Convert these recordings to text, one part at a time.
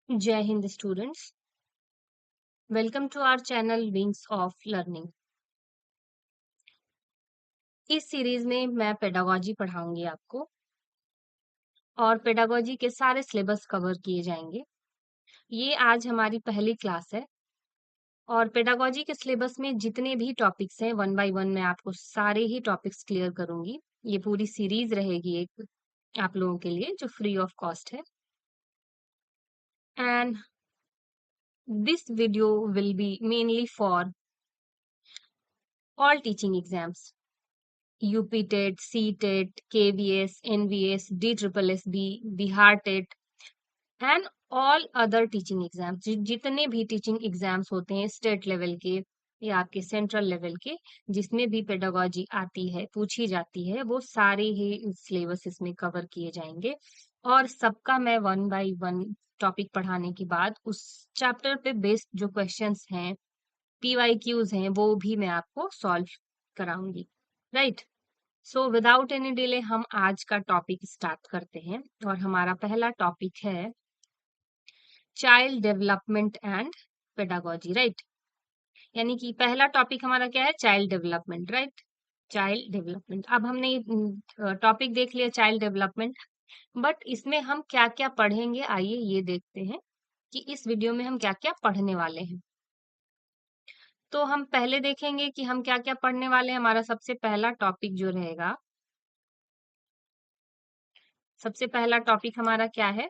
जय हिंद students. Welcome to our channel wings of learning. इस सीरीज में मैं पेडागोजी पढ़ाऊंगी आपको और पेडागोजी के सारे सिलेबस कवर किए जाएंगे। ये आज हमारी पहली क्लास है और पेडागोजी के सिलेबस में जितने भी टॉपिक्स हैं वन बाय वन मैं आपको सारे ही टॉपिक्स क्लियर करूंगी। ये पूरी सीरीज रहेगी एक आप लोगों के लिए जो फ्री ऑफ कॉस्ट है। And this video will be mainly for all teaching exams, UP TET, CTET, KVS, NVS, DSSB, Bihar TET and all other teaching exams. जितने भी टीचिंग एग्जाम्स होते हैं स्टेट लेवल के या आपके सेंट्रल लेवल के, जिसमें भी पेडागोजी आती है पूछी जाती है, वो सारे ही सिलेबस इसमें कवर किए जाएंगे और सबका मैं वन बाय वन टॉपिक पढ़ाने के बाद उस चैप्टर पे बेस्ड जो क्वेश्चंस हैं, PYQs हैं, वो भी मैं आपको सॉल्व कराऊंगी। Right. So without any delay हम आज का टॉपिक स्टार्ट करते हैं और हमारा पहला टॉपिक है child development and pedagogy. Right, यानी कि पहला टॉपिक हमारा क्या है? Child development. Right, child development. अब हमने टॉपिक देख लिया चाइल्ड डेवलपमेंट, बट इसमें हम क्या क्या पढ़ेंगे आइए ये देखते हैं कि इस वीडियो में हम क्या क्या पढ़ने वाले हैं। तो हम पहले देखेंगे कि हम क्या क्या पढ़ने वाले हैं। हमारा सबसे पहला टॉपिक जो रहेगा, सबसे पहला टॉपिक हमारा क्या है?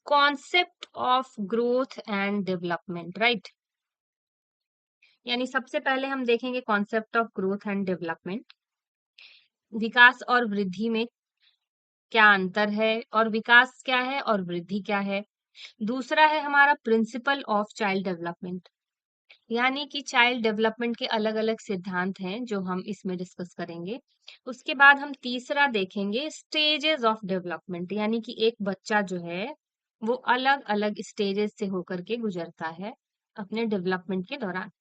Concept of growth and development. Right, यानी सबसे पहले हम देखेंगे concept of growth and development. विकास और वृद्धि में क्या अंतर है और विकास क्या है और वृद्धि क्या है। दूसरा है हमारा प्रिंसिपल ऑफ चाइल्ड डेवलपमेंट, यानी कि चाइल्ड डेवलपमेंट के अलग अलग सिद्धांत हैं जो हम इसमें डिस्कस करेंगे। उसके बाद हम तीसरा देखेंगे स्टेजेस ऑफ डेवलपमेंट, यानी कि एक बच्चा जो है वो अलग अलग स्टेजेस से होकर के गुजरता है अपने डेवलपमेंट के दौरान।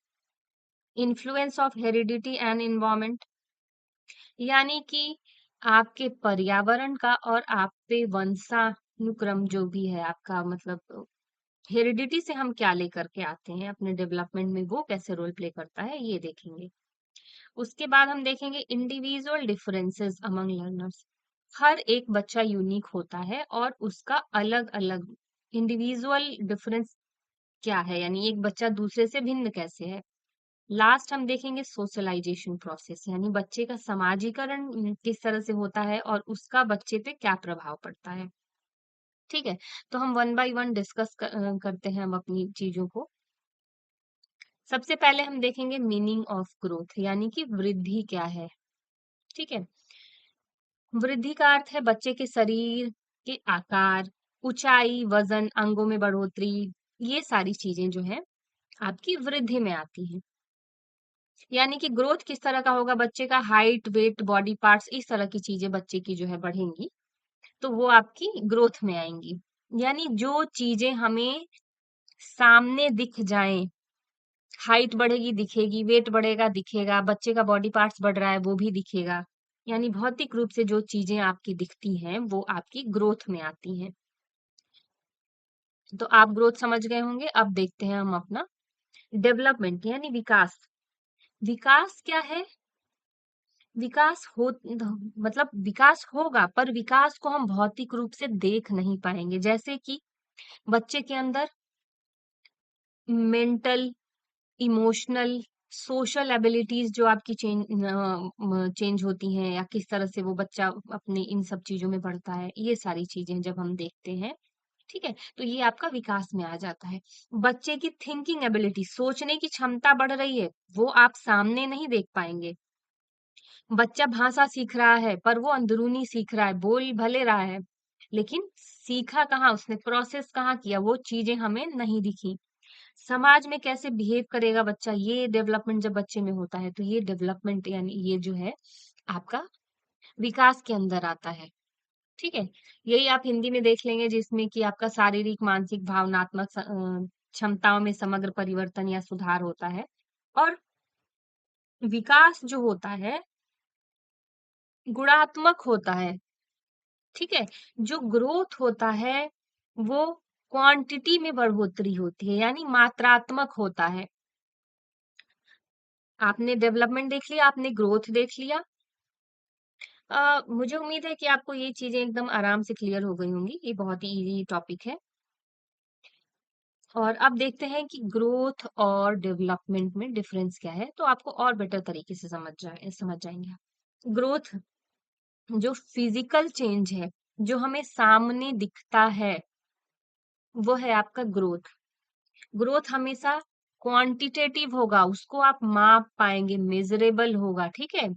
Influence of heredity and environment, यानी कि आपके पर्यावरण का और आप पे वंशानुक्रम जो भी है आपका, मतलब हेरिडिटी से हम क्या लेकर के आते हैं अपने डेवलपमेंट में, वो कैसे रोल प्ले करता है ये देखेंगे। उसके बाद हम देखेंगे इंडिविजुअल डिफरेंसेस अमंग लर्नर्स। हर एक बच्चा यूनिक होता है और उसका अलग अलग इंडिविजुअल डिफरेंस क्या है, यानी एक बच्चा दूसरे से भिन्न कैसे है। लास्ट हम देखेंगे सोशलाइजेशन प्रोसेस, यानी बच्चे का समाजीकरण किस तरह से होता है और उसका बच्चे पे क्या प्रभाव पड़ता है। ठीक है, तो हम वन बाय वन डिस्कस करते हैं हम अपनी चीजों को। सबसे पहले हम देखेंगे मीनिंग ऑफ ग्रोथ, यानी कि वृद्धि क्या है। ठीक है, वृद्धि का अर्थ है बच्चे के शरीर के आकार, ऊंचाई, वजन, अंगों में बढ़ोतरी, ये सारी चीजें जो है आपकी वृद्धि में आती हैं। यानी कि ग्रोथ किस तरह का होगा, बच्चे का हाइट, वेट, बॉडी पार्ट्स, इस तरह की चीजें बच्चे की जो है बढ़ेंगी, तो वो आपकी ग्रोथ में आएंगी। यानी जो चीजें हमें सामने दिख जाएं, हाइट बढ़ेगी दिखेगी, वेट बढ़ेगा दिखेगा, बच्चे का बॉडी पार्ट्स बढ़ रहा है वो भी दिखेगा। यानी भौतिक रूप से जो चीजें आपकी दिखती हैं वो आपकी ग्रोथ में आती हैं। तो आप ग्रोथ समझ गए होंगे। अब देखते हैं हम अपना डेवलपमेंट, यानी विकास। विकास क्या है? विकास हो मतलब विकास होगा, पर विकास को हम भौतिक रूप से देख नहीं पाएंगे। जैसे कि बच्चे के अंदर मेंटल, इमोशनल, सोशल एबिलिटीज जो आपकी चेंज होती हैं, या किस तरह से वो बच्चा अपने इन सब चीजों में बढ़ता है, ये सारी चीजें जब हम देखते हैं, ठीक है, तो ये आपका विकास में आ जाता है। बच्चे की थिंकिंग एबिलिटी, सोचने की क्षमता बढ़ रही है, वो आप सामने नहीं देख पाएंगे। बच्चा भाषा सीख रहा है पर वो अंदरूनी सीख रहा है, बोल भले रहा है, लेकिन सीखा कहाँ, उसने प्रोसेस कहाँ किया, वो चीजें हमें नहीं दिखी। समाज में कैसे बिहेव करेगा बच्चा, ये डेवलपमेंट जब बच्चे में होता है, तो ये डेवलपमेंट यानी ये जो है आपका विकास के अंदर आता है। ठीक है, यही आप हिंदी में देख लेंगे जिसमें कि आपका शारीरिक, मानसिक, भावनात्मक क्षमताओं में समग्र परिवर्तन या सुधार होता है। और विकास जो होता है गुणात्मक होता है। ठीक है। जो ग्रोथ होता है वो क्वांटिटी में बढ़ोतरी होती है, यानी मात्रात्मक होता है। आपने डेवलपमेंट देख लिया, आपने ग्रोथ देख लिया। मुझे उम्मीद है कि आपको ये चीजें एकदम आराम से क्लियर हो गई होंगी। ये बहुत ही इजी टॉपिक है। और अब देखते हैं कि ग्रोथ और डेवलपमेंट में डिफरेंस क्या है, तो आपको और बेटर तरीके से समझ जाएंगे। ग्रोथ जो फिजिकल चेंज है, जो हमें सामने दिखता है, वो है आपका ग्रोथ। ग्रोथ हमेशा क्वांटिटेटिव होगा, उसको आप माप पाएंगे, मेजरेबल होगा, ठीक है।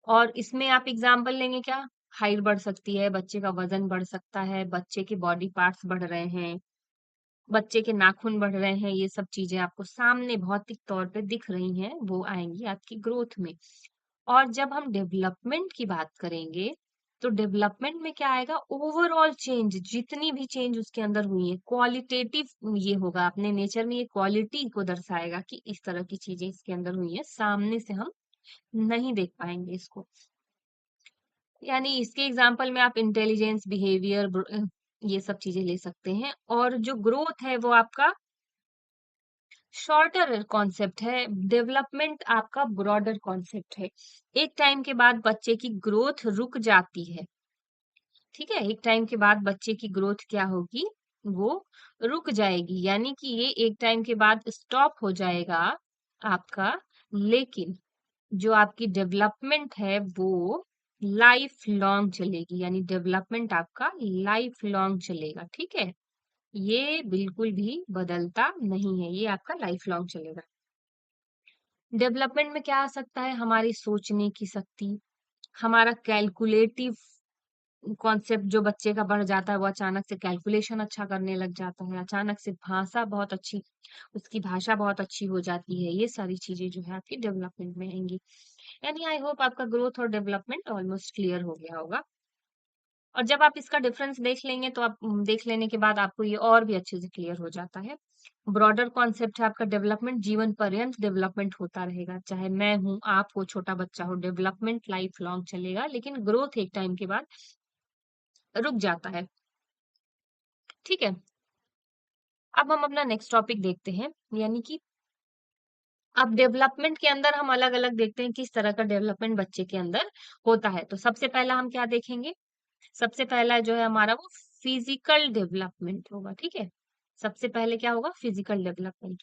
और इसमें आप एग्जाम्पल लेंगे क्या? हाइट बढ़ सकती है, बच्चे का वजन बढ़ सकता है, बच्चे के बॉडी पार्ट्स बढ़ रहे हैं, बच्चे के नाखून बढ़ रहे हैं, ये सब चीजें आपको सामने भौतिक तौर पे दिख रही हैं, वो आएंगी आपकी ग्रोथ में। और जब हम डेवलपमेंट की बात करेंगे, तो डेवलपमेंट में क्या आएगा? ओवरऑल चेंज, जितनी भी चेंज उसके अंदर हुई है, क्वालिटेटिव ये होगा, अपने नेचर में ये क्वालिटी को दर्शाएगा कि इस तरह की चीजें इसके अंदर हुई है, सामने से हम नहीं देख पाएंगे इसको। यानी इसके एग्जाम्पल में आप इंटेलिजेंस, बिहेवियर, ये सब चीजें ले सकते हैं। और जो ग्रोथ है वो आपका शॉर्टर कॉन्सेप्ट है, डेवलपमेंट आपका ब्रॉडर कॉन्सेप्ट है। एक टाइम के बाद बच्चे की ग्रोथ रुक जाती है, ठीक है। एक टाइम के बाद बच्चे की ग्रोथ क्या होगी? वो रुक जाएगी, यानी कि ये एक टाइम के बाद स्टॉप हो जाएगा आपका। लेकिन जो आपकी डेवलपमेंट है वो लाइफ लॉन्ग चलेगी, यानी डेवलपमेंट आपका लाइफ लॉन्ग चलेगा, ठीक है। ये बिल्कुल भी बदलता नहीं है, ये आपका लाइफ लॉन्ग चलेगा। डेवलपमेंट में क्या आ सकता है? हमारी सोचने की शक्ति, हमारा कैलकुलेटिव कॉन्सेप्ट जो बच्चे का बढ़ जाता है, वो अचानक से कैलकुलेशन अच्छा करने लग जाता है, अचानक से भाषा बहुत अच्छी, उसकी भाषा बहुत अच्छी हो जाती है। ये सारी चीजें जो है आपकी डेवलपमेंट में आएंगी। यानी आई होप आपका ग्रोथ और डेवलपमेंट ऑलमोस्ट क्लियर हो गया होगा। और जब आप इसका डिफरेंस देख लेंगे तो आप देख लेने के बाद आपको ये और भी अच्छे से क्लियर हो जाता है। ब्रॉडर कॉन्सेप्ट है आपका डेवलपमेंट, जीवन पर्यंत डेवलपमेंट होता रहेगा, चाहे मैं हूं, आप हो, छोटा बच्चा हो, डेवलपमेंट लाइफ लॉन्ग चलेगा। लेकिन ग्रोथ एक टाइम के बाद रुक जाता है, ठीक है। अब हम अपना नेक्स्ट टॉपिक देखते हैं, यानी कि अब डेवलपमेंट के अंदर हम अलग अलग देखते हैं किस तरह का डेवलपमेंट बच्चे के अंदर होता है। तो सबसे पहला हम क्या देखेंगे? सबसे पहला जो है हमारा वो फिजिकल डेवलपमेंट होगा, ठीक है। सबसे पहले क्या होगा? Physical development.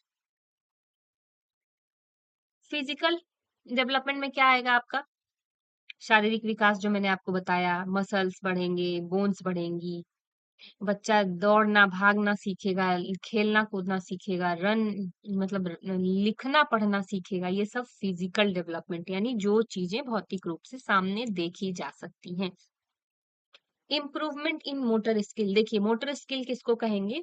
फिजिकल डेवलपमेंट में क्या आएगा आपका? शारीरिक विकास, जो मैंने आपको बताया, मसल्स बढ़ेंगे, बोन्स बढ़ेंगी, बच्चा दौड़ना भागना सीखेगा, खेलना कूदना सीखेगा, रन मतलब लिखना पढ़ना सीखेगा। ये सब फिजिकल डेवलपमेंट, यानी जो चीजें भौतिक रूप से सामने देखी जा सकती हैं। इम्प्रूवमेंट इन मोटर स्किल, देखिए मोटर स्किल किसको कहेंगे?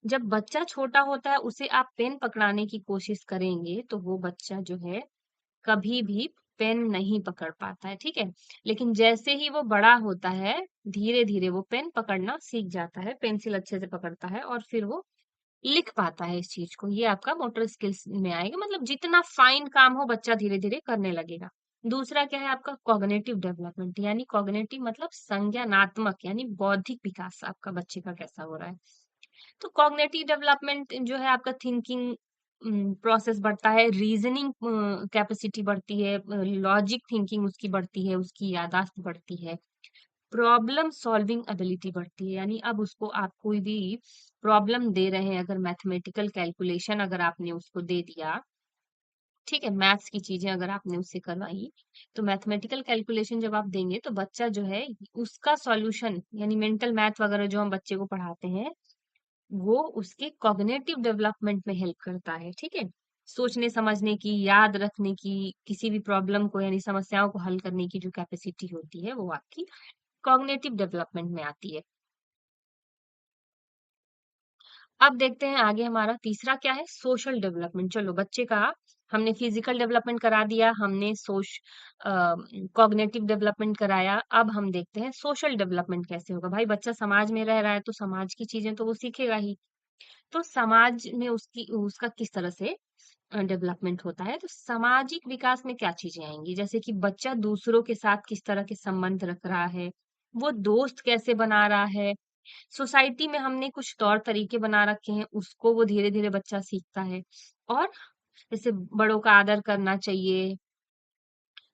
जब बच्चा छोटा होता है, उसे आप पेन पकड़ाने की कोशिश करेंगे तो वो बच्चा जो है कभी भी पेन नहीं पकड़ पाता है, ठीक है। लेकिन जैसे ही वो बड़ा होता है, धीरे धीरे वो पेन पकड़ना सीख जाता है, पेंसिल अच्छे से पकड़ता है और फिर वो लिख पाता है इस चीज को। ये आपका मोटर स्किल्स में आएगा, मतलब जितना फाइन काम हो बच्चा धीरे धीरे करने लगेगा। दूसरा क्या है आपका? कॉग्निटिव डेवलपमेंट, यानी कॉग्निटिव मतलब संज्ञानात्मक, यानी बौद्धिक विकास आपका बच्चे का कैसा हो रहा है। तो कॉग्निटिव डेवलपमेंट जो है आपका थिंकिंग प्रोसेस बढ़ता है, रीजनिंग कैपेसिटी बढ़ती है, लॉजिक थिंकिंग उसकी बढ़ती है, उसकी याददाश्त बढ़ती है, प्रॉब्लम सॉल्विंग एबिलिटी बढ़ती है। यानी अब उसको आप कोई भी प्रॉब्लम दे रहे हैं, अगर मैथमेटिकल कैलकुलेशन अगर आपने उसको दे दिया, ठीक है, मैथ्स की चीजें अगर आपने उससे करवाई, तो मैथमेटिकल कैलकुलेशन जब आप देंगे तो बच्चा जो है उसका सॉल्यूशन, यानी मेंटल मैथ वगैरह जो हम बच्चे को पढ़ाते हैं, वो उसके कॉग्निटिव डेवलपमेंट में हेल्प करता है, ठीक है। सोचने समझने की, याद रखने की, किसी भी प्रॉब्लम को यानी समस्याओं को हल करने की जो कैपेसिटी होती है वो आपकी कॉग्निटिव डेवलपमेंट में आती है। अब देखते हैं आगे हमारा तीसरा क्या है? Social development. चलो बच्चे का हमने फिजिकल डेवलपमेंट करा दिया, हमने कॉग्निटिव डेवलपमेंट कराया। अब हम देखते हैं सोशल डेवलपमेंट कैसे होगा। भाई बच्चा समाज में रह रहा है तो समाज की चीजें तो वो सीखेगा ही। तो समाज में उसकी उसका किस तरह से डेवलपमेंट होता है? तो सामाजिक विकास में क्या चीजें आएंगी? जैसे कि बच्चा दूसरों के साथ किस तरह के संबंध रख रहा है, वो दोस्त कैसे बना रहा है, सोसाइटी में हमने कुछ तौर तरीके बना रखे हैं, उसको वो धीरे-धीरे बच्चा सीखता है। और जैसे बड़ों का आदर करना चाहिए,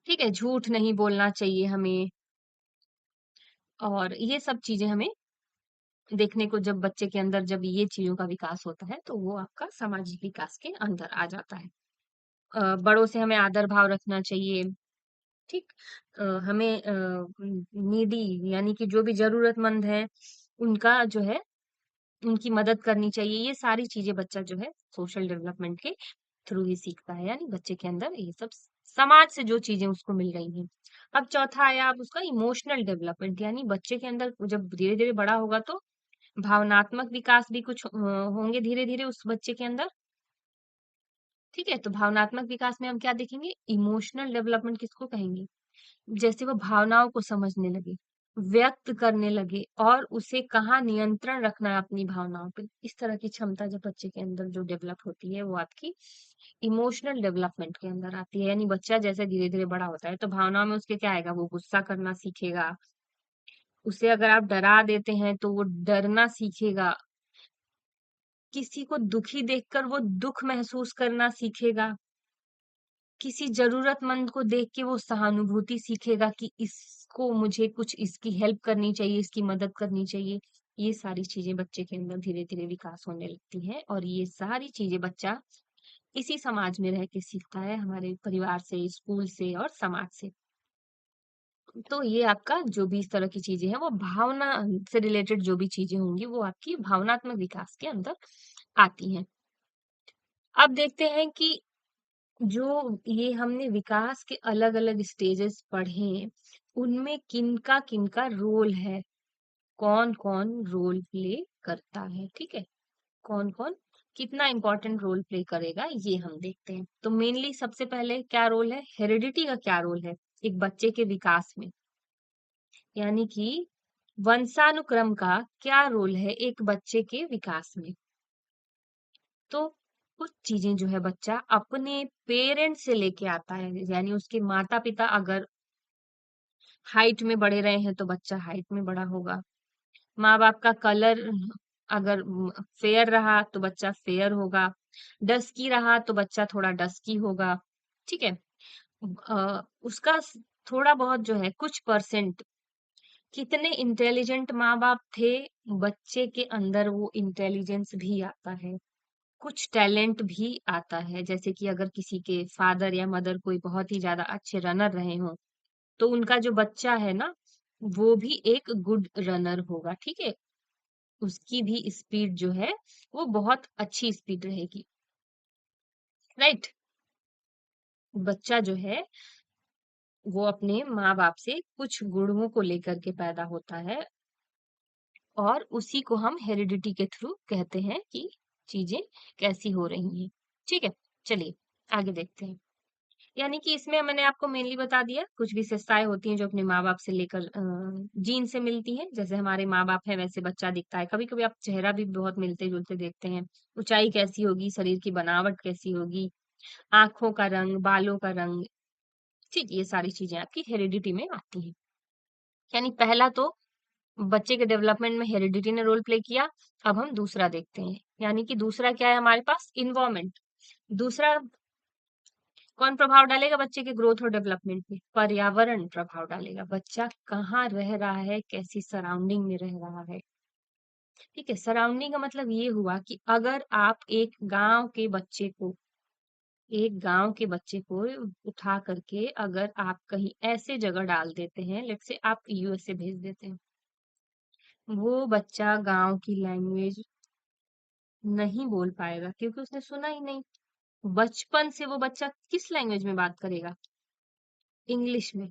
ठीक है? झूठ नहीं बोलना चाहिए हमें, और ये सब चीज़ें हमें देखने को जब बच्चे के अंदर जब ये चीज़ों का विकास होता है, तो वो आपका सामाजिक विकास के अंदर आ जाता है। बड़ों से हमें आदर भाव रखना चाहिए, ठीक? हमें नीडी यानी कि जो भी ज़रूरतमंद है, उनका जो है उनकी मदद करनी चाहिए। ये सारी चीज़ें बच्चा जो है सोशल डेवलपमेंट के थ्रू ही सीखता है, यानी बच्चे के अंदर ये सब समाज से जो चीज़ें उसको मिल रही हैं। अब चौथा आया अब उसका इमोशनल डेवलपमेंट, यानी बच्चे के अंदर जब धीरे-धीरे बड़ा होगा तो भावनात्मक विकास भी कुछ होंगे धीरे-धीरे उस बच्चे के अंदर, ठीक है? तो भावनात्मक विकास में हम क्या देखेंगे? इमोशनल डेवलपमेंट किसको कहेंगे? जैसे वो भावनाओं को समझने लगे, व्यक्त करने लगे और उसे कहाँ नियंत्रण रखना है अपनी भावनाओं पे। इस तरह की क्षमता जब बच्चे के अंदर जो डेवलप होती है, वो आपकी इमोशनल डेवलपमेंट के अंदर आती है। यानी बच्चा जैसे धीरे-धीरे बड़ा होता है, तो भावनाओं में उसके क्या आएगा? वो गुस्सा करना सीखेगा। उसे अगर आप डरा देते हैं, तो वो डरना सीखेगा। किसी को दुखी देखकर वो दुःख महसूस करना सीखेगा। किसी ज़रूरतमंद को देख के वो सहानुभूति सीखेगा कि इसको मुझे कुछ इसकी हेल्प करनी चाहिए, इसकी मदद करनी चाहिए। ये सारी चीज़ें बच्चे के अंदर धीरे-धीरे विकास होने लगती हैं, और ये सारी चीज़ें बच्चा इसी समाज में रह के सीखता है, हमारे परिवार से, स्कूल से और समाज से। तो ये आपका जो भी इस तरह की चीज़ें हैं, वो भावना से रिलेटेड जो भी चीज़ें होंगी, वो आपकी भावनात्मक विकास के अंदर आती हैं। अब देखते हैं कि जो ये हमने विकास के अलग-अलग स्टेजेस पढ़े, उनमें किनका-किनका रोल है, कौन-कौन रोल प्ले करता है, ठीक है? कौन-कौन कितना इम्पोर्टेंट रोल प्ले करेगा, ये हम देखते हैं। तो मेनली सबसे पहले क्या रोल है, हेरिडिटी का क्या रोल है एक बच्चे के विकास में? यानी कि वंशानुक्रम का क्या रोल है एक बच्चे के विकास में? तो कुछ चीजें जो है बच्चा अपने पेरेंट्स से लेके आता है, यानी उसके माता पिता अगर हाइट में बढ़े रहे हैं तो बच्चा हाइट में बड़ा होगा। माँ बाप का कलर अगर फेयर रहा तो बच्चा फेयर होगा, डस्की रहा तो बच्चा थोड़ा डस्की होगा, ठीक है? उसका थोड़ा बहुत जो है कुछ परसेंट कितने इंटेलिजेंट माँ बाप थे, बच्चे के अंदर वो इंटेलिजेंस भी आता है। कुछ टैलेंट भी आता है, जैसे कि अगर किसी के फादर या मदर कोई बहुत ही ज़्यादा अच्छे रनर रहे हों, तो उनका जो बच्चा है ना, वो भी एक गुड रनर होगा, ठीक है? उसकी भी स्पीड जो है, वो बहुत अच्छी स्पीड रहेगी, राइट? बच्चा जो है, वो अपने माँ-बाप से कुछ गुणों को लेकर के पैदा होता है, और उसी को हम हेरिडिटी के थ्रू कहते हैं कि चीज़ें कैसी हो रही हैं, ठीक है? चलिए, आगे देखते हैं। यानी कि इसमें मैंने आपको मेनली बता दिया, कुछ विशेषताएँ होती हैं जो अपने माँ-बाप से लेकर जीन से मिलती हैं। जैसे हमारे माँ-बाप हैं वैसे बच्चा दिखता है। कभी-कभी आप चेहरा भी बहुत मिलते-जुलते देखते हैं। ऊँचाई कैसी होगी, शरीर की बनावट कैसी होगी, आँखों का रंग, बालों का रंग, ठीक ये सारी चीज़ें आपकी हेरिडिटी में आती हैं। यानी पहला तो बच्चे के डेवलपमेंट में हेरिडिटी ने रोल प्ले किया। अब हम दूसरा देखते हैं। यानी कि दूसरा क्या है हमारे पास? एनवायरनमेंट। दूसरा कौन प्रभाव डालेगा बच्चे के ग्रोथ और डेवलपमेंट पे? पर्यावरण प्रभाव डालेगा। बच्चा कहाँ रह रहा है, कैसी सराउंडिंग में रह रहा है। ठीक है, सराउंडिंग का मतलब ये हुआ कि अगर आप एक गांव के बच्चे को उठा करके अगर आप कहीं ऐसे जगह डाल देते हैं, लेट्स से आप यूएसए भेज देते हैं, वो बच्चा गांव की लैंग्वेज नहीं बोल पाएगा क्योंकि उसने सुना ही नहीं। बचपन से वो बच्चा किस लैंग्वेज में बात करेगा? इंग्लिश में।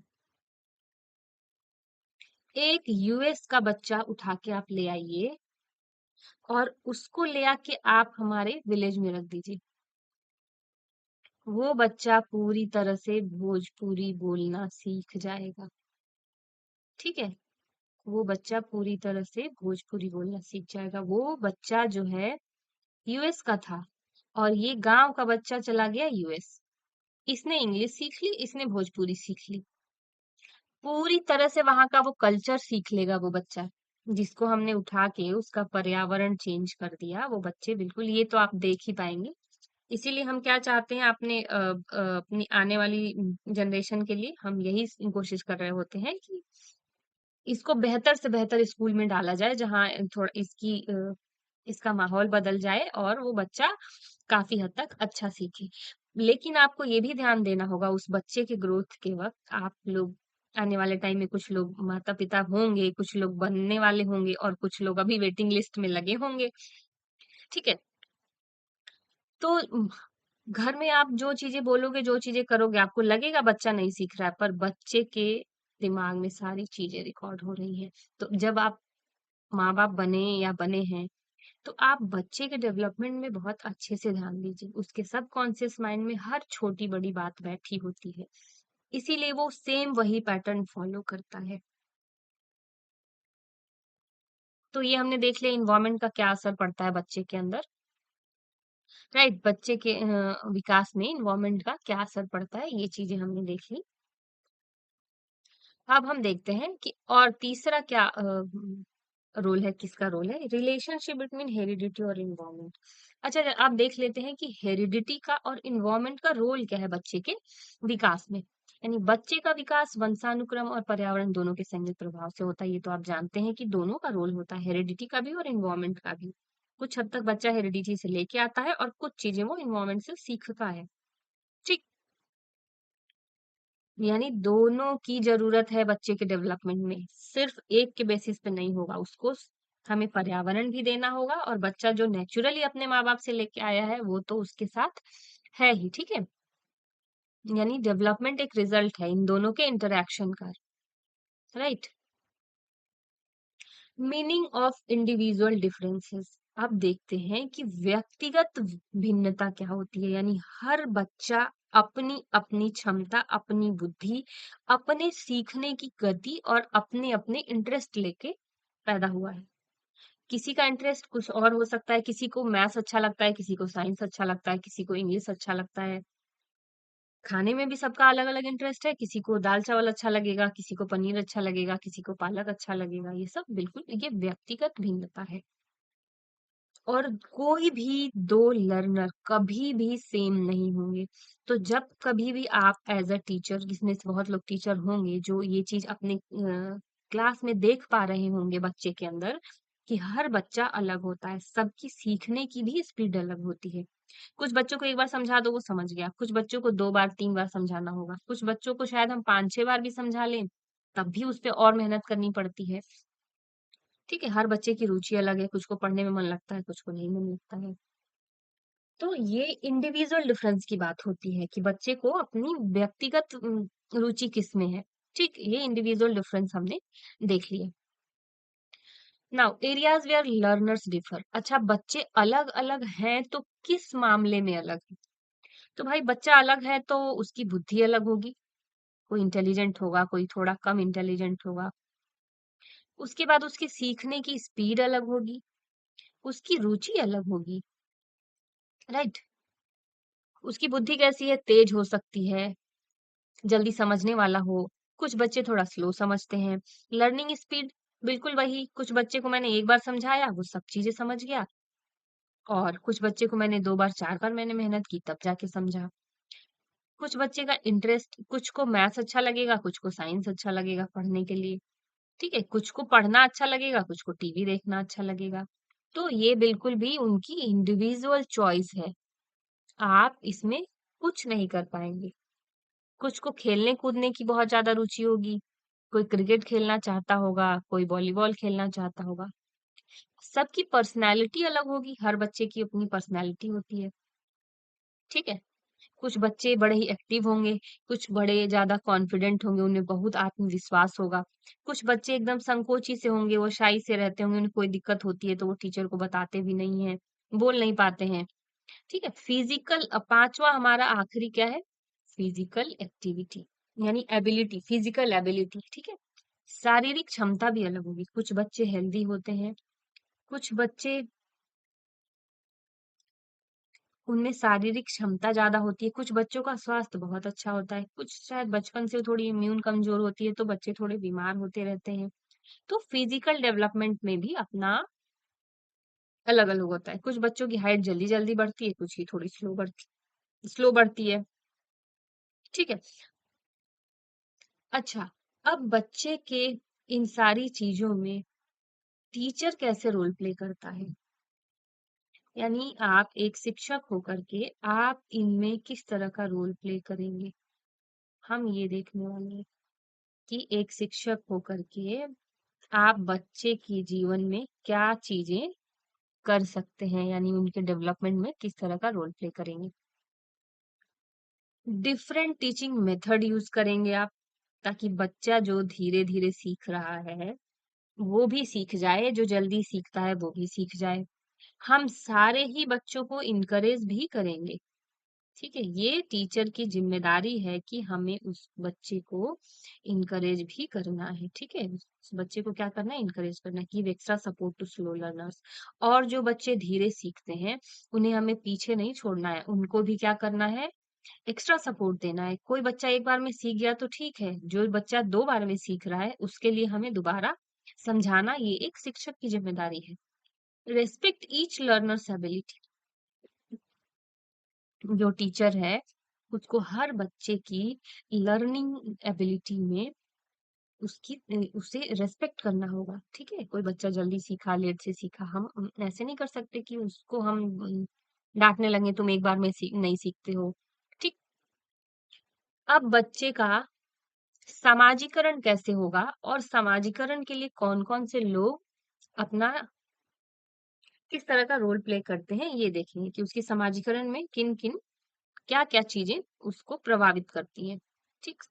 एक यूएस का बच्चा उठा के आप ले आइए और उसको ले आके आप हमारे विलेज में रख दीजिए। वो बच्चा पूरी तरह से भोजपुरी बोलना सीख जाएगा। ठीक है? वो बच्चा पूरी तरह से भोजपुरी बोलना सीख जाएगा। वो बच्चा जो है यूएस का था और ये गांव का बच्चा चला गया यूएस। इसने इंग्लिश सीख ली, इसने भोजपुरी सीख ली। पूरी तरह से वहाँ का वो कल्चर सीख लेगा वो बच्चा, जिसको हमने उठा के उसका पर्यावरण चेंज कर दिया, वो बच्चे बिल्कुल ये तो आप देख ही पाएँगे। इसीलिए हम क्या चाहते हैं अपनी आने वाली जनरेशन के लिए हम यही कोशिश कर रहे होते हैं कि इसको बेहतर से बेहतर स्कूल में डाला जाए जहाँ थोड़ा इसका माहौल बदल जाए और वो बच्चा काफ़ी हद तक अच्छा सीखे। लेकिन आपको ये भी ध्यान देना होगा उस बच्चे के ग्रोथ के वक़्त आप लोग आने वाले टाइम में कुछ लोग माता-पिता होंगे, कुछ लोग बनने वाले होंगे और कुछ लोग अभी वेटिंग लिस्ट में लगे होंगे, ठीक है? तो घर में आप जो चीज़ें बोलोगे, जो चीज़ें करोगे, आपको लगेगा बच्चा नहीं सीख रहा है, पर बच्चे के दिमाग में सारी चीज़ें रिकॉर्ड हो रही हैं। तो जब आप माँ-बाप बने या बने हैं, तो आप बच्चे के डेवलपमेंट में बहुत अच्छे से ध्यान दीजिए। उसके सबकॉन्शियस माइंड में हर छोटी-बड़ी बात बैठी होती है। इसीलिए वो सेम वही पैटर्न फॉलो करता है। तो ये हमने देख लिया एनवायरनमेंट का क्या असर पड़ता है बच्चे के अंदर, राइट? बच्चे के विकास में एनवायरनमेंट का क्या असर पड़ता है, ये चीज़ें हमने देख ली। अब हम देखते हैं कि और तीसरा क्या रोल है, किसका रोल है? रिलेशनशिप बिटवीन हेरिडिटी और एनवायरनमेंट। अच्छा, आप देख लेते हैं कि हेरिडिटी का और एनवायरनमेंट का रोल क्या है बच्चे के विकास में। यानी बच्चे का विकास वंशानुक्रम और पर्यावरण दोनों के संयुक्त प्रभाव से होता है। ये तो आप जानते हैं कि दोनों का रोल होता है, हेरिडिटी का भी और एनवायरनमेंट का भी। कुछ हद तक बच्चा हेरिडिटी से लेके आता है और कुछ चीजें वो एनवायरनमेंट से सीखता है। ठीक, यानी दोनों की ज़रूरत है बच्चे के डेवलपमेंट में, सिर्फ एक के बेसिस पे नहीं होगा, उसको हमें पर्यावरण भी देना होगा और बच्चा जो नेचुरली अपने माँ-बाप से लेके आया है, वो तो उसके साथ है ही, ठीक है? यानी डेवलपमेंट एक रिजल्ट है इन दोनों के इंटरैक्शन का, right? Meaning of individual differences. अब देखते हैं कि व्यक्तिगत भिन्नता क्या होती है, यानी हर बच्चा अपनी अपनी क्षमता, अपनी बुद्धि, अपने सीखने की गति और अपने अपने इंटरेस्ट लेके पैदा हुआ है। किसी का इंटरेस्ट कुछ और हो सकता है, किसी को मैथ्स अच्छा लगता है, किसी को साइंस अच्छा लगता है, किसी को इंग्लिश अच्छा लगता है। खाने में भी सबका अलग-अलग इंटरेस्ट है, किसी को दाल-चावल अच्छा लगेगा, किसी को पनीर अच्छा लगेगा, किसी को पालक अच्छा लगेगा। ये सब बिल्कुल ये व्यक्तिगत भिन्नता है। और कोई भी 2 लर्नर कभी भी सेम नहीं होंगे। तो जब कभी भी आप एज़ अ टीचर जिसमें से बहुत लोग टीचर होंगे जो ये चीज़ अपने क्लास में देख पा रहे होंगे बच्चे के अंदर कि हर बच्चा अलग होता है, सबकी सीखने की भी स्पीड अलग होती है। कुछ बच्चों को 1 बार समझा दो वो समझ गया, कुछ बच्चों को 2 बार 3 बार समझाना होगा, कुछ बच्चों को शायद हम 5-6 बार भी समझा लें, तब भी उस पे और मेहनत करनी पड़ती है। ठीक है, हर बच्चे की रुचि अलग है, कुछ को पढ़ने में मन लगता है, कुछ को नहीं मन लगता है। तो ये इंडिविजुअल डिफरेंस की बात होती है कि बच्चे को अपनी व्यक्तिगत रुचि किसमें है। ठीक, ये इंडिविजुअल डिफरेंस हमने देख लिया। Now areas where learners differ. अच्छा, बच्चे अलग-अलग हैं तो किस मामले में अलग है? तो भाई बच्चा अलग है तो उसकी बुद्धि अलग होगी, कोई इंटेलिजेंट होगा, कोई थोड़ा कम इंटेलिजेंट होगा। उसके बाद उसके सीखने की स्पीड अलग होगी, उसकी रुचि अलग होगी, राइट? उसकी बुद्धि कैसी है? तेज हो सकती है, जल्दी समझने वाला हो। कुछ बच्चे थोड़ा स्लो समझते हैं। लर्निंग स्पीड बिल्कुल वही, कुछ बच्चे को मैंने 1 बार समझाया, वो सब चीज़ें समझ गया और कुछ बच्चे को मैंने 2 बार, 4 बार मैंने मेहनत की तब जाके समझा। कुछ बच्चे का इंटरेस्ट, कुछ को मैथ्स अच्छा लगेगा, कुछ को साइंस अच्छा लगेगा पढ़ने के लिए, ठीक है? कुछ को पढ़ना अच्छा लगेगा, कुछ को टीवी देखना अच्छा लगेगा। तो ये बिल्कुल भी उनकी इंडिविजुअल चॉइस है। आप इसमें कुछ नहीं कर पाएँगे। कुछ को खेलने-कूदने की बहुत ज़्यादा रुचि होगी, कोई क्रिकेट खेलना चाहता होगा, कोई वॉलीबॉल खेलना चाहता होगा। सबकी पर्सनैलिटी अलग होगी, हर बच्चे की अपनी पर्सनैलिटी होती है, ठीक है? कुछ बच्चे बड़े ही एक्टिव होंगे, कुछ बड़े ज़्यादा कॉन्फिडेंट होंगे, उन्हें बहुत आत्मविश्वास होगा। कुछ बच्चे एकदम संकोची से होंगे, वो शाई से रहते होंगे, उन्हें कोई दिक्कत होती है तो वो टीचर को बताते भी नहीं हैं, बोल नहीं पाते हैं, ठीक है? फिज़िकल 5वां हमारा आखिरी क्या है? फिज़िकल एक्टिविटी यानी एबिलिटी, फिज़िकल एबिलिटी, ठीक है? शारीरिक क्षमता भी अलग होगी। कुछ बच्चे हेल्दी होते हैं, कुछ बच्चे उनमें शारीरिक क्षमता ज़्यादा होती है, कुछ बच्चों का स्वास्थ्य बहुत अच्छा होता है, कुछ शायद बचपन से थोड़ी इम्यून कमज़ोर होती है, तो बच्चे थोड़े बीमार होते रहते हैं। तो फिज़िकल डेवलपमेंट में भी अपना अलग-अलग होता है। कुछ बच्चों की हाइट जल्दी-जल्दी बढ़ती है, कुछ की थोड़ी स्लो बढ़ती है, ठीक है? अच्छा, अब बच्चे के इन सारी चीज़ों में टीचर कैसे रोल प्ले करता है? यानी आप एक शिक्षक होकर के आप इनमें किस तरह का रोल प्ले करेंगे? हम ये देखने वाले हैं कि एक शिक्षक होकर के आप बच्चे के जीवन में क्या चीज़ें कर सकते हैं, यानी उनके डेवलपमेंट में किस तरह का रोल प्ले करेंगे। डिफरेंट टीचिंग मेथड यूज़ करेंगे आप, ताकि बच्चा जो धीरे-धीरे सीख रहा है, वो भी सीख जाए, जो जल्दी सीखता है वो भी सीख जाए। हम सारे ही बच्चों को इनकरेज भी करेंगे, ठीक है? ये टीचर की ज़िम्मेदारी है कि हमें उस बच्चे को इनकरेज भी करना है, ठीक है? उस बच्चे को क्या करना है? इनकरेज करना है, give extra support to slow learners. और जो बच्चे धीरे सीखते हैं, उन्हें हमें पीछे नहीं छोड़ना है, उनको भी क्या करना है? एक्स्ट्रा सपोर्ट देना है। कोई बच्चा एक बार में सीख गया तो ठीक है, जो बच्चा 2 बार में सीख रहा है, उसके लिए हमें दोबारा समझाना, ये एक शिक्षक की ज़िम्मेदारी है। Respect each learners ability. जो टीचर है, उसको हर बच्चे की लर्निंग एबिलिटी में उसे रिस्पेक्ट करना होगा, ठीक है? कोई बच्चा जल्दी सीखा, लेट से सीखा, हम ऐसे नहीं कर सकते कि उसको हम डाँटने लगे, तुम एक बार में नहीं सीखते हो, ठीक? अब बच्चे का समाजीकरण कैसे होगा और समाजीकरण के लिए कौन-कौन से लोग अपना किस तरह का रोल प्ले करते हैं, ये देखेंगे कि उसके समाजीकरण में किन-किन क्या-क्या चीज़ें उसको प्रभावित करती हैं, ठीक?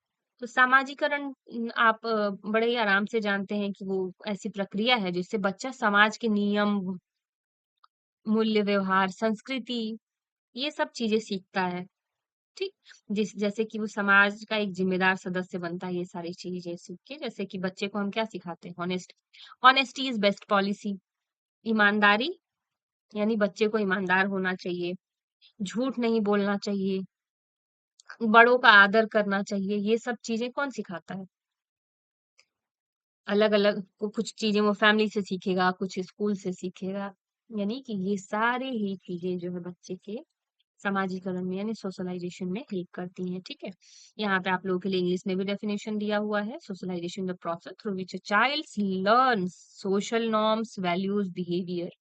तो सामाजीकरण आप बड़े ही आराम से जानते हैं कि वो ऐसी प्रक्रिया है जिससे बच्चा समाज के नियम, मूल्य, व्यवहार, संस्कृति ये सब चीज़ें सीखता है, ठीक? जैसे कि वो समाज का एक ज़िम्मेदार सदस्य बनता है ये सारी चीज़ें सीख के, जैसे कि बच्चे को हम क्या सिखाते हैं? Honesty is best policy. ईमानदारी यानी बच्चे को ईमानदार होना चाहिए, झूठ नहीं बोलना चाहिए, बड़ों का आदर करना चाहिए, ये सब चीज़ें कौन सिखाता है? अलग-अलग कुछ चीज़ें वो फैमिली से सीखेगा, कुछ स्कूल से सीखेगा। यानी कि ये सारे ही चीज़ें जो है बच्चे के समाजीकरण में यानी सोशलाइज़ेशन में हेल्प करती हैं, ठीक है? यहाँ पे आप लोगों के लिए इंग्लिश में भी डेफिनिशन दिया हुआ है। Socialisation the process through which a child learns social norms, values, behaviour.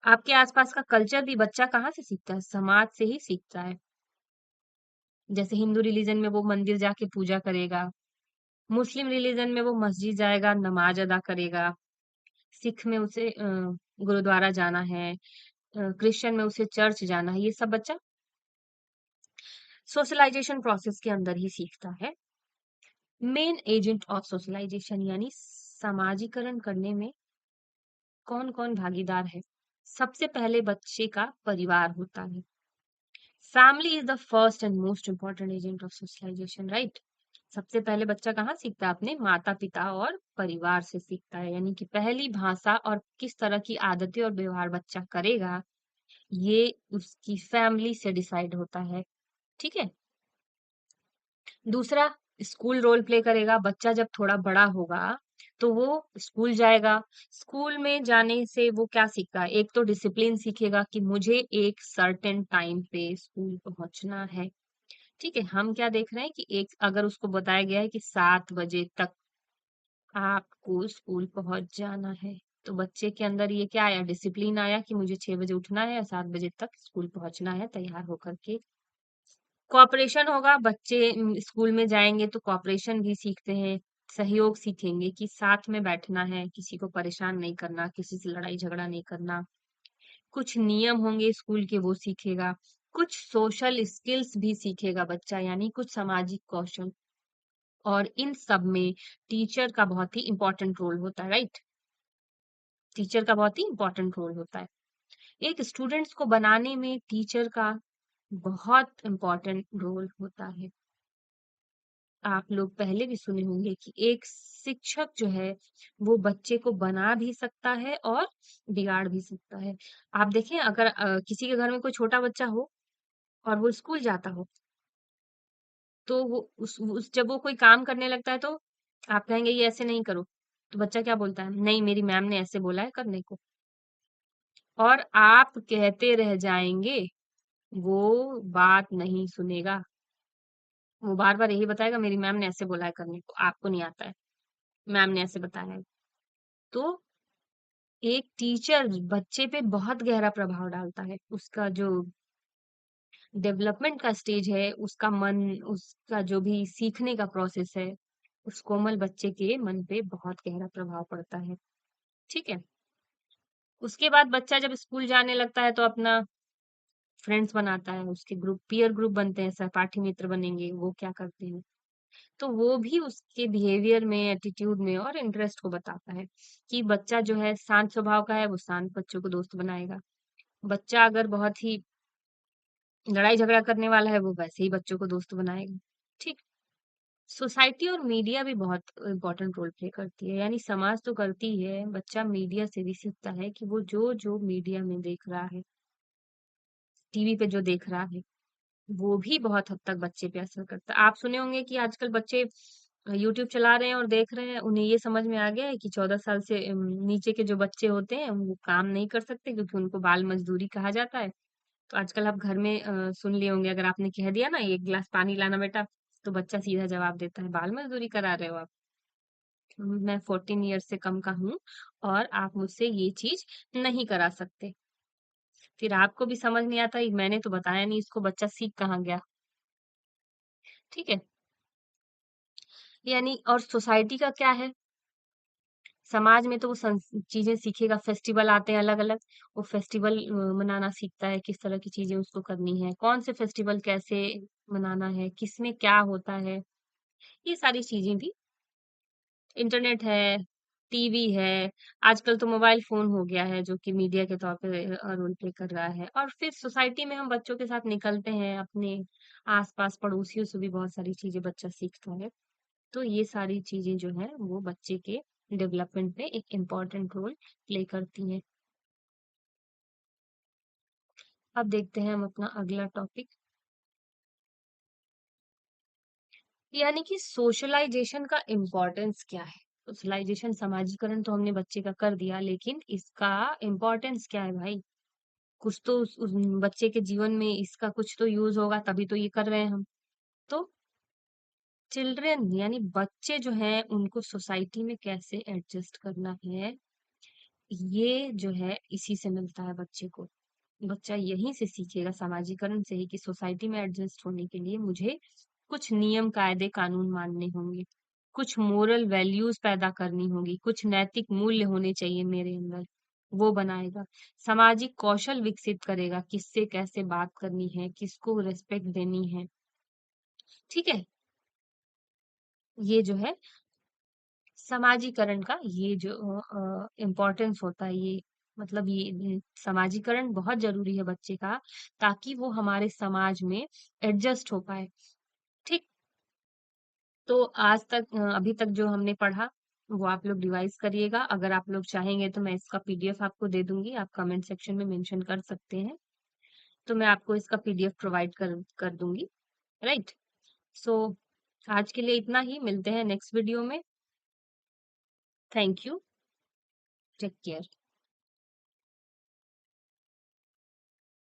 आपके आसपास का कल्चर भी बच्चा कहाँ से सीखता है? समाज से ही सीखता है। जैसे हिंदू रिलीजन में वो मंदिर जाके पूजा करेगा, मुस्लिम रिलीजन में वो मस्जिद जाएगा, नमाज अदा करेगा, सिख में उसे गुरुद्वारा जाना है, क्रिश्चियन में उसे चर्च जाना है, ये सब बच्चा सोशलाइजेशन प्रोसेस के अंदर ही सीखता है। मेन एजेंट ऑफ सोशलाइजेशन यानी समाजीकरण करने में कौन-कौन भागीदार है? सबसे पहले बच्चे का परिवार होता है। Family is the first and most important agent of socialisation, right? सबसे पहले बच्चा कहाँ सीखता है? अपने माता-पिता और परिवार से सीखता है। यानी कि पहली भाषा और किस तरह की आदतें और व्यवहार बच्चा करेगा, ये उसकी फैमिली से डिसाइड होता है, ठीक है? दूसरा, स्कूल रोल प्ले करेगा। बच्चा जब थोड़ा बड़ा होगा, तो वो स्कूल जाएगा। स्कूल में जाने से वो क्या सीखता है? एक तो डिसिप्लिन सीखेगा कि मुझे एक सर्टेन टाइम पे स्कूल पहुँचना है। ठीक है, हम क्या देख रहे हैं कि एक अगर उसको बताया गया है कि 7 बजे तक आपको स्कूल पहुँच जाना है, तो बच्चे के अंदर ये क्या आया? डिसिप्लिन आया कि मुझे 6 बजे उठना है और 7 बजे तक स्कूल पहुँचना है तैयार होकर के। कोऑपरेशन होगा, बच्चे स्कूल में जाएँगे तो कोऑपरेशन भी सीखते हैं, सहयोग सीखेंगे कि साथ में बैठना है, किसी को परेशान नहीं करना, किसी से लड़ाई झगड़ा नहीं करना। कुछ नियम होंगे स्कूल के वो सीखेगा, कुछ सोशल स्किल्स भी सीखेगा बच्चा यानी कुछ सामाजिक कौशल। और इन सब में टीचर का बहुत ही इम्पोर्टेंट रोल होता है, राइट? टीचर का बहुत ही इम्पोर्टेंट रोल होता है। एक स्टूडेंट्स को बनाने में टीचर का बहुत इम्पोर्टेंट रोल होता है। आप लोग पहले भी सुने होंगे कि एक शिक्षक जो है वो बच्चे को बना भी सकता है और बिगाड़ भी सकता है। आप देखें अगर किसी के घर में कोई छोटा बच्चा हो और वो स्कूल जाता हो, तो वो उस जब वो कोई काम करने लगता है तो आप कहेंगे ये ऐसे नहीं करो, तो बच्चा क्या बोलता है? नहीं मेरी मैम ने ऐसे बोला है करने को। और आप कहते रह जाएँगे, वो बात नहीं सुनेगा। वो बार-बार यही बताएगा मेरी मैम ने ऐसे बोला है करने को, आपको नहीं आता है, मैम ने ऐसे बताया है। तो एक टीचर बच्चे पे बहुत गहरा प्रभाव डालता है। उसका जो डेवलपमेंट का स्टेज है, उसका मन, उसका जो भी सीखने का प्रोसेस है, उस कोमल बच्चे के मन पे बहुत गहरा प्रभाव पड़ता है। ठीक है? उसके बाद बच्चा जब स्कूल जाने लगता है तो अपना फ्रेंड्स बनाता है, उसके ग्रुप पीयर ग्रुप बनते हैं, सहपाठी मित्र बनेंगे, वो क्या करते हैं। तो वो भी उसके बिहेवियर में, एटीट्यूड में और इंटरेस्ट को बताता है कि बच्चा जो है शांत स्वभाव का है, वो शांत बच्चों को दोस्त बनाएगा। बच्चा अगर बहुत ही लड़ाई झगड़ा करने वाला है, वो वैसे ही बच्चों को दोस्त बनाएगा। ठीक? सोसाइटी और मीडिया भी बहुत इम्पोर्टेंट रोल प्ले करती है, यानी समाज तो करती ही है, बच्चा मीडिया से भी सीखता है कि वो जो मीडिया में देख रहा है, टीवी पे जो देख रहा है, वो भी बहुत हद तक बच्चे पे असर करता है। आप सुने होंगे कि आजकल बच्चे यूट्यूब चला रहे हैं और देख रहे हैं, उन्हें ये समझ में आ गया है कि 14 साल से नीचे के जो बच्चे होते हैं, वो काम नहीं कर सकते क्योंकि उनको बाल मज़दूरी कहा जाता है। तो आजकल आप घर में सुन लिए होंगे अगर आपने कह दिया ना 1 गिलास पानी लाना बेटा, तो बच्चा सीधा जवाब देता है, बाल मज़दूरी करा रहे हो आप। मैं 14 ईयर्स से कम का हूँ और आप मुझसे ये चीज़ नहीं करा सकते। फिर आपको भी समझ नहीं आता, मैंने तो बताया नहीं इसको, बच्चा सीख कहाँ गया, ठीक है? यानी और सोसाइटी का क्या है? समाज में तो वो चीज़ें सीखेगा, फेस्टिवल आते हैं अलग-अलग, वो फेस्टिवल मनाना सीखता है, किस तरह की चीज़ें उसको करनी है, कौन से फेस्टिवल कैसे मनाना है, किसमें क्या होता है, ये सारी चीज़ें भी इंटरनेट है, टीवी है, आजकल तो मोबाइल फ़ोन हो गया है जो कि मीडिया के तौर पे रोल प्ले कर रहा है और फिर सोसाइटी में हम बच्चों के साथ निकलते हैं, अपने आस-पास पड़ोसियों से भी बहुत सारी चीज़ें बच्चा सीखता है। तो ये सारी चीज़ें जो हैं वो बच्चे के डेवलपमेंट में एक इम्पोर्टेंट रोल प्ले करती हैं। अब देखते हैं हम अपना अगला टॉपिक, यानी कि सोशलाइज़ेशन का इम्पोर्टेंस क्या है? सोशलाइज़ेशन समाजीकरण तो हमने बच्चे का कर दिया, लेकिन इसका इम्पोर्टेंस क्या है भाई? कुछ तो उस बच्चे के जीवन में इसका कुछ तो यूज़ होगा तभी तो ये कर रहे हैं हम। तो चिल्ड्रन यानी बच्चे जो हैं उनको सोसाइटी में कैसे एडजस्ट करना है, ये जो है इसी से मिलता है बच्चे को। बच्चा यहीं से सीखेगा सामाजिकरण से ही कि सोसाइटी में एडजस्ट होने के लिए मुझे कुछ नियम, कायदे, कानून मानने होंगे, कुछ मोरल वैल्यूज़ पैदा करनी होगी, कुछ नैतिक मूल्य होने चाहिए मेरे अंदर, वो बनाएगा। सामाजिक कौशल विकसित करेगा, किससे कैसे बात करनी है, किसको रिस्पेक्ट देनी है, ठीक है? ये जो है समाजीकरण का ये जो इम्पोर्टेंस होता है ये मतलब ये समाजीकरण बहुत ज़रूरी है बच्चे का ताकि वो हमारे समाज में एडजस्ट हो पाए, ठीक? तो आज तक अभी तक जो हमने पढ़ा वो आप लोग रिवाइज़ करिएगा। अगर आप लोग चाहेंगे तो मैं इसका पीडीएफ आपको दे दूँगी, आप कमेंट सेक्शन में मेंशन कर सकते हैं। तो मैं आपको इसका पीडीएफ प्रोवाइड कर दूँगी, राइट? सो आज के लिए इतना ही, मिलते हैं नेक्स्ट वीडियो में। Thank you, take care.